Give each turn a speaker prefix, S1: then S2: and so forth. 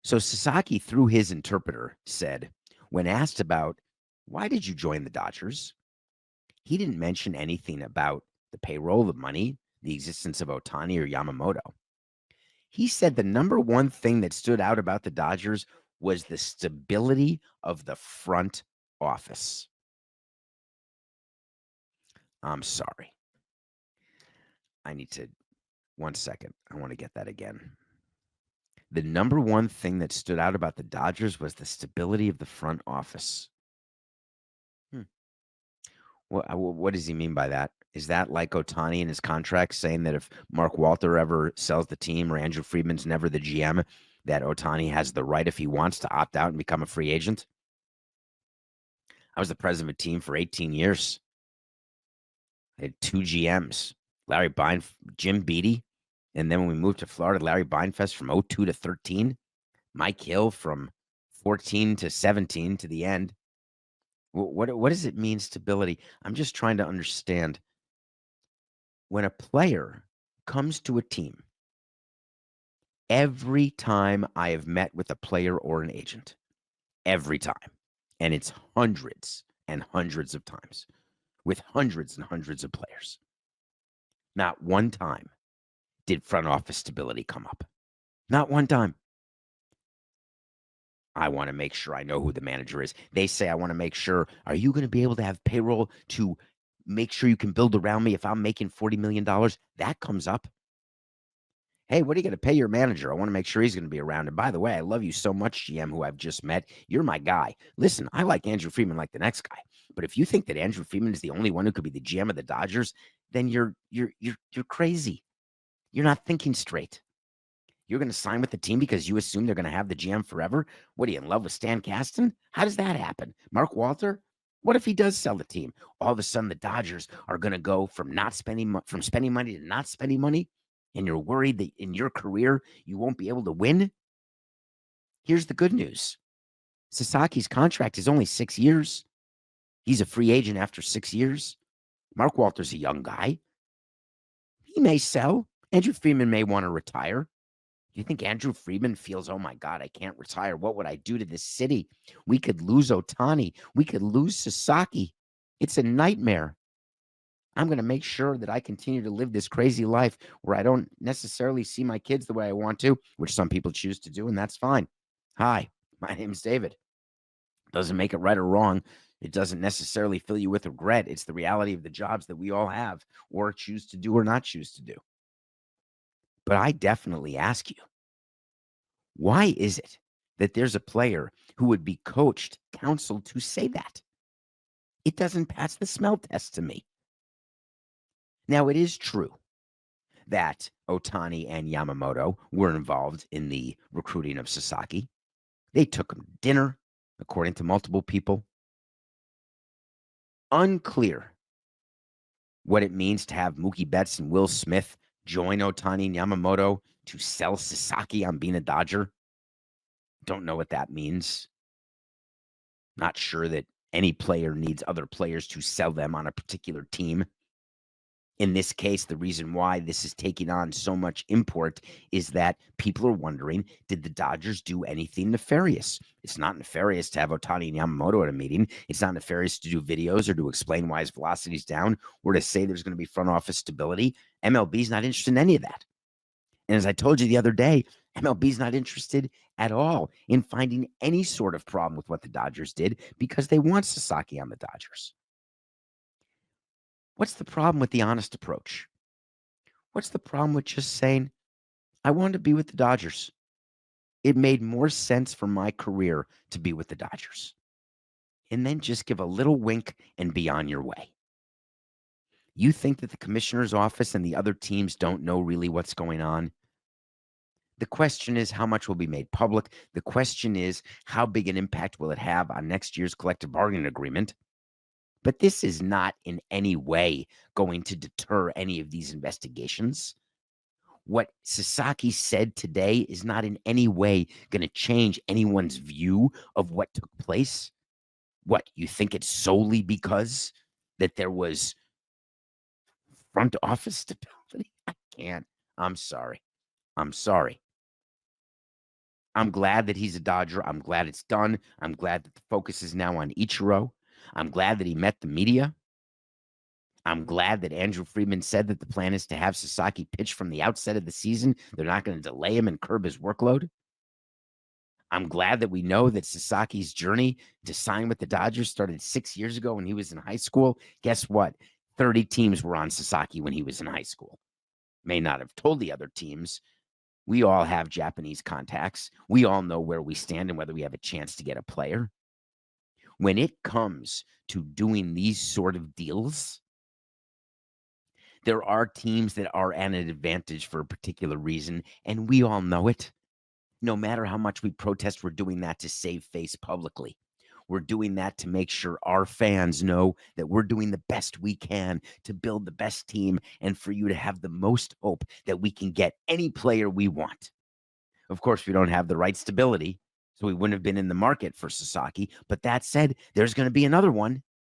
S1: So Sasaki, through his interpreter, said, when asked about why did you join the Dodgers, he didn't mention anything about the payroll, the money, the existence of Ohtani or Yamamoto. He said the number one thing that stood out about the Dodgers was the stability of the front office. I'm sorry. I need to, 1 second. I want to get that again. The number one thing that stood out about the Dodgers was the stability of the front office. What does he mean by that? Is that like Ohtani in his contract saying that if Mark Walter ever sells the team or Andrew Friedman's never the GM, that Ohtani has the right, if he wants, to opt out and become a free agent? I was the president of a team for 18 years. I had two GMs, Jim Beattie, and then when we moved to Florida, Larry Beinfest from 02 to 13, Mike Hill from 14 to 17 to the end. What does it mean, stability? I'm just trying to understand. When a player comes to a team, every time I have met with a player or an agent, every time, and it's hundreds and hundreds of times with hundreds and hundreds of players, not one time did front office stability come up. Not one time. I want to make sure I know who the manager is. They say, I want to make sure, are you going to be able to have payroll to make sure you can build around me if I'm making $40 million? That comes up. Hey, what are you going to pay your manager? I want to make sure he's going to be around. And by the way, I love you so much, GM, who I've just met. You're my guy. Listen, I like Andrew Friedman like the next guy. But if you think that Andrew Friedman is the only one who could be the GM of the Dodgers, then you're crazy. You're not thinking straight. You're going to sign with the team because you assume they're going to have the GM forever? What are you, in love with Stan Kasten? How does that happen? Mark Walter? What if he does sell the team? All of a sudden, the Dodgers are going to go from spending money to not spending money, and you're worried that in your career you won't be able to win? Here's the good news. Sasaki's contract is only 6 years. He's a free agent after 6 years. Mark Walter's a young guy. He may sell. Andrew Friedman may want to retire. Do you think Andrew Friedman feels, oh my God, I can't retire? What would I do to this city? We could lose Ohtani. We could lose Sasaki. It's a nightmare. I'm going to make sure that I continue to live this crazy life where I don't necessarily see my kids the way I want to, which some people choose to do, and that's fine. Hi, my name's David. Doesn't make it right or wrong. It doesn't necessarily fill you with regret. It's the reality of the jobs that we all have or choose to do or not choose to do. But I definitely ask you, why is it that there's a player who would be coached, counseled to say that? It doesn't pass the smell test to me. Now, it is true that Ohtani and Yamamoto were involved in the recruiting of Sasaki. They took him to dinner, according to multiple people. Unclear what it means to have Mookie Betts and Will Smith join Ohtani and Yamamoto to sell Sasaki on being a Dodger. Don't know what that means. Not sure that any player needs other players to sell them on a particular team. In this case, the reason why this is taking on so much import is that people are wondering, did the Dodgers do anything nefarious? It's not nefarious to have Ohtani and Yamamoto at a meeting. It's not nefarious to do videos or to explain why his velocity is down or to say there's going to be front office stability. MLB is not interested in any of that. And as I told you the other day, MLB is not interested at all in finding any sort of problem with what the Dodgers did because they want Sasaki on the Dodgers. What's the problem with the honest approach? What's the problem with just saying, I wanted to be with the Dodgers? It made more sense for my career to be with the Dodgers. And then just give a little wink and be on your way. You think that the commissioner's office and the other teams don't know really what's going on? The question is, how much will be made public? The question is, how big an impact will it have on next year's collective bargaining agreement? But this is not in any way going to deter any of these investigations. What Sasaki said today is not in any way going to change anyone's view of what took place. What, you think it's solely because that there was front office stability? I can't. I'm sorry. I'm glad that he's a Dodger. I'm glad it's done. I'm glad that the focus is now on Ichiro. I'm glad that he met the media. I'm glad that Andrew Friedman said that the plan is to have Sasaki pitch from the outset of the season. They're not going to delay him and curb his workload. I'm glad that we know that Sasaki's journey to sign with the Dodgers started 6 years ago when he was in high school. Guess what? 30 teams were on Sasaki when he was in high school. May not have told the other teams. We all have Japanese contacts. We all know where we stand and whether we have a chance to get a player. When it comes to doing these sort of deals, there are teams that are at an advantage for a particular reason, and we all know it. No matter how much we protest, we're doing that to save face publicly. We're doing that to make sure our fans know that we're doing the best we can to build the best team and for you to have the most hope that we can get any player we want. Of course, we don't have the right stability, so we wouldn't have been in the market for Sasaki. But that said, there's going to be another one.